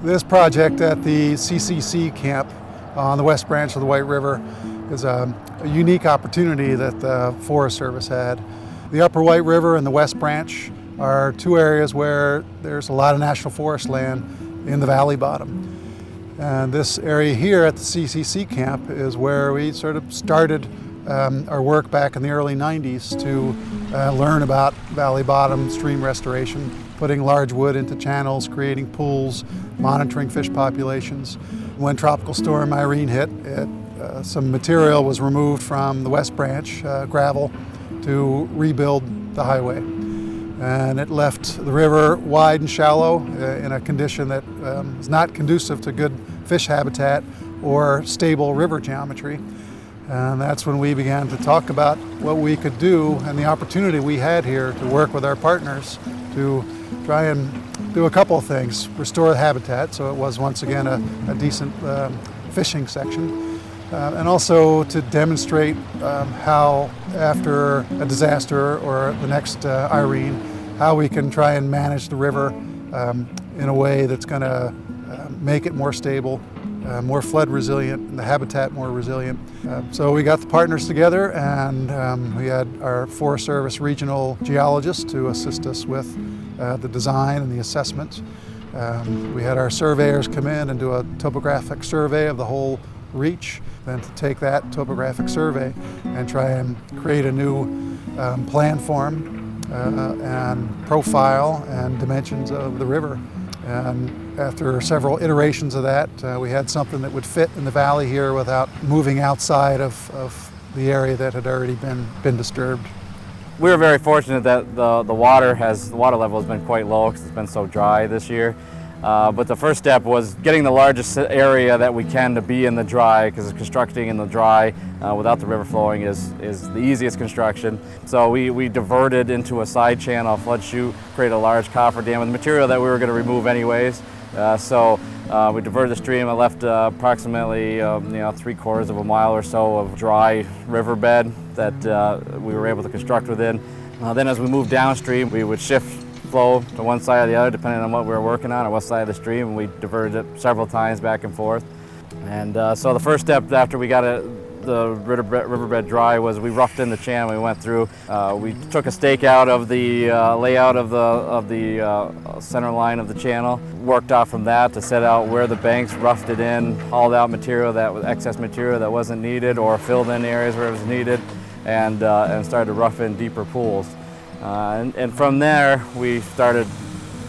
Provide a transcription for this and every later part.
This project at the CCC camp on the West Branch of the White River is a unique opportunity that the Forest Service had. The Upper White River and the West Branch are two areas where there's a lot of national forest land in the valley bottom. And this area here at the CCC camp is where we sort of started our work back in the early 90s to learn about valley bottom stream restoration, putting large wood into channels, creating pools, monitoring fish populations. When Tropical Storm Irene hit, some material was removed from the West Branch, gravel, to rebuild the highway. And it left the river wide and shallow in a condition that is not conducive to good fish habitat or stable river geometry. And that's when we began to talk about what we could do and the opportunity we had here to work with our partners to try and do a couple of things. Restore the habitat, so it was once again a decent fishing section. And also to demonstrate how, after a disaster or the next Irene, how we can try and manage the river in a way that's going to make it more stable, more flood resilient, and the habitat more resilient. So we got the partners together, and we had our Forest Service regional geologists to assist us with the design and the assessment. We had our surveyors come in and do a topographic survey of the whole reach, then to take that topographic survey and try and create a new plan form and profile and dimensions of the river. And after several iterations of that, we had something that would fit in the valley here without moving outside of the area that had already been disturbed. We were very fortunate that the water level has been quite low because it's been so dry this year. But the first step was getting the largest area that we can to be in the dry, because constructing in the dry without the river flowing is the easiest construction. So we diverted into a side channel, flood chute, created a large cofferdam with material that we were going to remove anyways. So we diverted the stream and left approximately 3/4 of a mile or so of dry riverbed that we were able to construct within. Then as we moved downstream, we would shift flow to one side or the other depending on what we were working on or what side of the stream, and we diverted it several times back and forth. And so the first step after we got the riverbed dry was we roughed in the channel. We went through, we took a stake out of the layout of the center line of the channel, worked out from that to set out where the banks, roughed it in, hauled out material that was excess material that wasn't needed or filled in areas where it was needed, and started to rough in deeper pools. And from there, we started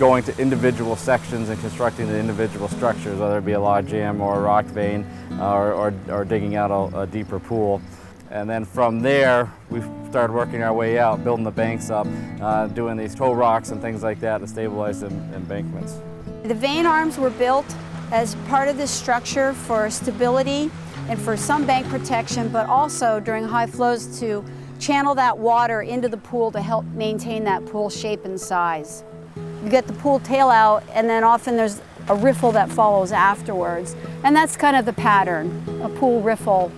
going to individual sections and constructing the individual structures, whether it be a log jam or a rock vein or digging out a deeper pool. And then from there, we started working our way out, building the banks up, doing these toe rocks and things like that to stabilize the embankments. The vane arms were built as part of this structure for stability and for some bank protection, but also during high flows to channel that water into the pool to help maintain that pool shape and size. You get the pool tail out, and then often there's a riffle that follows afterwards. And that's kind of the pattern, a pool riffle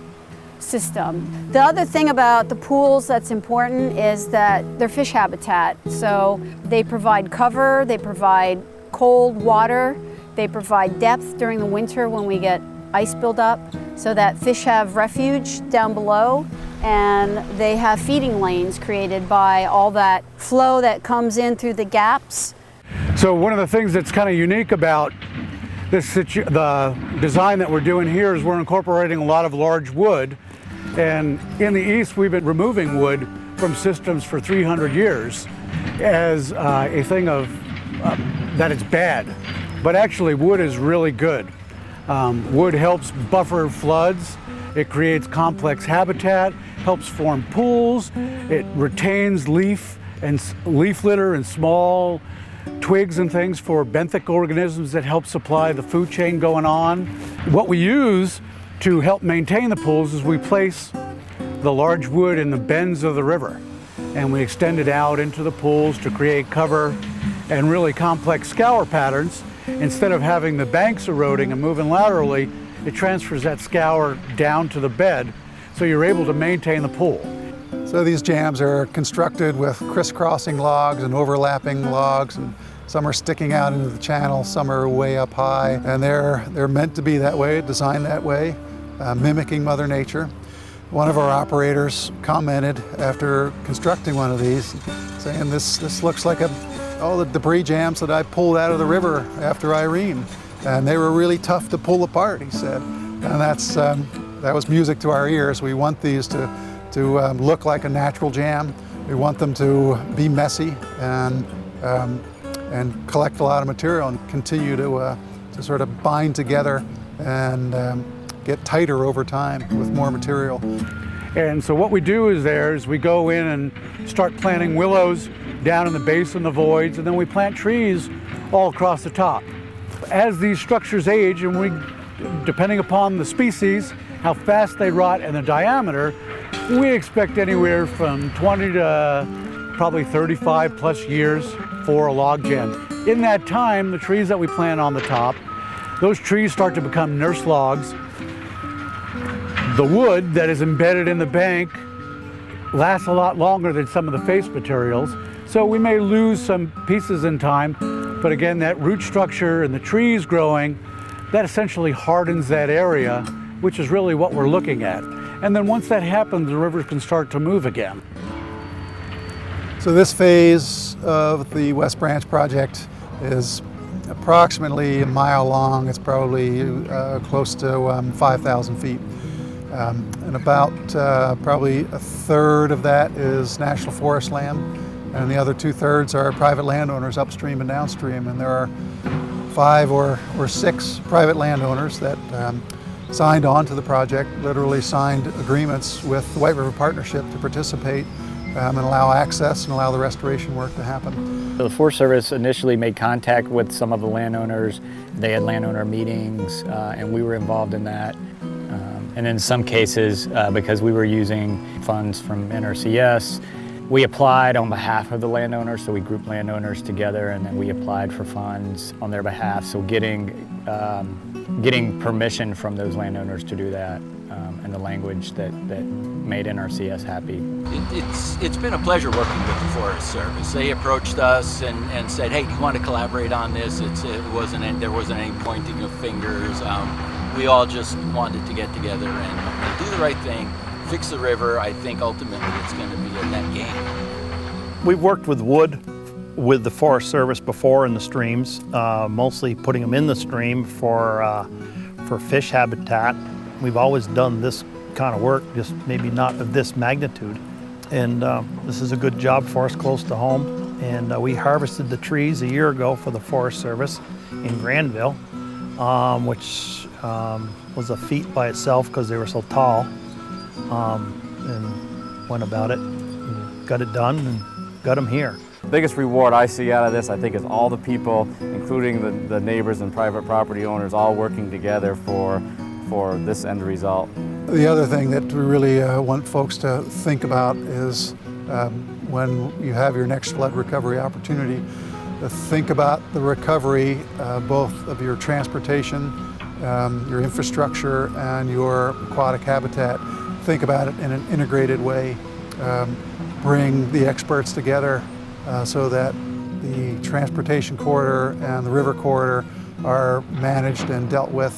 system. The other thing about the pools that's important is that they're fish habitat. So they provide cover, they provide cold water, they provide depth during the winter when we get ice buildup, so that fish have refuge down below, and they have feeding lanes created by all that flow that comes in through the gaps. So one of the things that's kind of unique about the design that we're doing here is we're incorporating a lot of large wood. And in the East, we've been removing wood from systems for 300 years as a thing of that it's bad. But actually, wood is really good. Wood helps buffer floods. It creates complex habitat, helps form pools. It retains leaf litter and small twigs and things for benthic organisms that help supply the food chain going on. What we use to help maintain the pools is we place the large wood in the bends of the river, and we extend it out into the pools to create cover and really complex scour patterns. Instead of having the banks eroding and moving laterally, it transfers that scour down to the bed, so you're able to maintain the pool. So these jams are constructed with crisscrossing logs and overlapping logs, and Some are sticking out into the channel, some are way up high, and they're meant to be that way, designed that way, mimicking Mother Nature. One of our operators commented after constructing one of these, saying this looks like all the debris jams that I pulled out of the river after Irene. And they were really tough to pull apart, he said. And that was music to our ears. We want these to look like a natural jam. We want them to be messy and collect a lot of material and continue to sort of bind together and get tighter over time with more material. And so what we do is we go in and start planting willows down in the base and the voids, and then we plant trees all across the top. As these structures age, and depending upon the species, how fast they rot and the diameter, we expect anywhere from 20 to probably 35 plus years for a log jam. In that time, the trees that we plant on the top, those trees start to become nurse logs. The wood that is embedded in the bank lasts a lot longer than some of the face materials, so we may lose some pieces in time, but again, that root structure and the trees growing, that essentially hardens that area, which is really what we're looking at. And then once that happens, the river can start to move again. So this phase of the West Branch project is approximately a mile long. It's probably close to 5,000 feet. And about probably a third of that is National Forest land, and the other 2/3 are private landowners upstream and downstream. And there are 5 or 6 private landowners that signed on to the project, literally signed agreements with the White River Partnership to participate and allow access and allow the restoration work to happen. The Forest Service initially made contact with some of the landowners. They had landowner meetings, and we were involved in that. And in some cases, because we were using funds from NRCS, we applied on behalf of the landowners, so we grouped landowners together and then we applied for funds on their behalf. So getting permission from those landowners to do that, and the language that made NRCS happy. It's been a pleasure working with the Forest Service. They approached us and said, hey, do you want to collaborate on this? There wasn't any pointing of fingers. We all just wanted to get together and do the right thing, fix the river. I think ultimately it's going to be a net gain. We've worked with wood with the Forest Service before in the streams, mostly putting them in the stream for fish habitat. We've always done this kind of work, just maybe not of this magnitude. And this is a good job for us close to home. And we harvested the trees a year ago for the Forest Service in Granville, which was a feat by itself because they were so tall, and went about it and got it done and got them here. The biggest reward I see out of this, I think, is all the people, including the neighbors and private property owners, all working together for this end result. The other thing that we really want folks to think about is when you have your next flood recovery opportunity, to think about the recovery both of your transportation, your infrastructure, and your aquatic habitat. Think about it in an integrated way. Bring the experts together so that the transportation corridor and the river corridor are managed and dealt with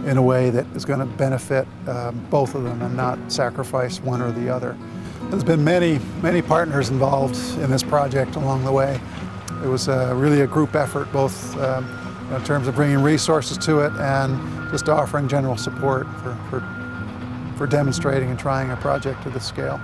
in a way that is going to benefit both of them and not sacrifice one or the other. There's been many partners involved in this project along the way. It was really a group effort, both in terms of bringing resources to it and just offering general support for demonstrating and trying a project to this scale.